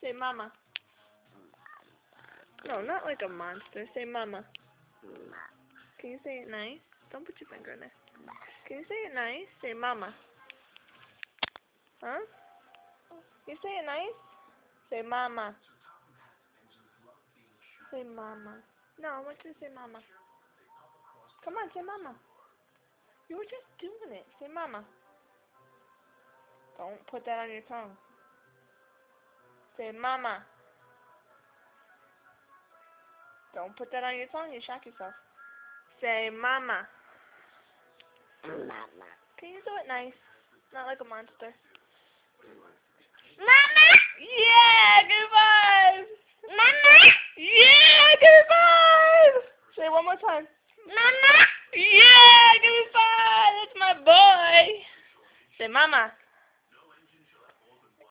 Say mama. No, not like a monster. Say mama. Can you say it nice? Don't put your finger in there. Can you say it nice? Say mama. Huh? Can you say it nice? Say mama. Say mama. No, I want you to say mama. Come on, say mama. You were just doing it. Say mama. Don't put that on your tongue. Say mama. Don't put that on your tongue. You shock yourself. Say mama. Mama. Can you do it nice? Not like a monster. Mama. Yeah, good vibes. Mama. Yeah, good vibes. Say it one more time. Mama. Yeah, good vibes. That's my boy. Say mama.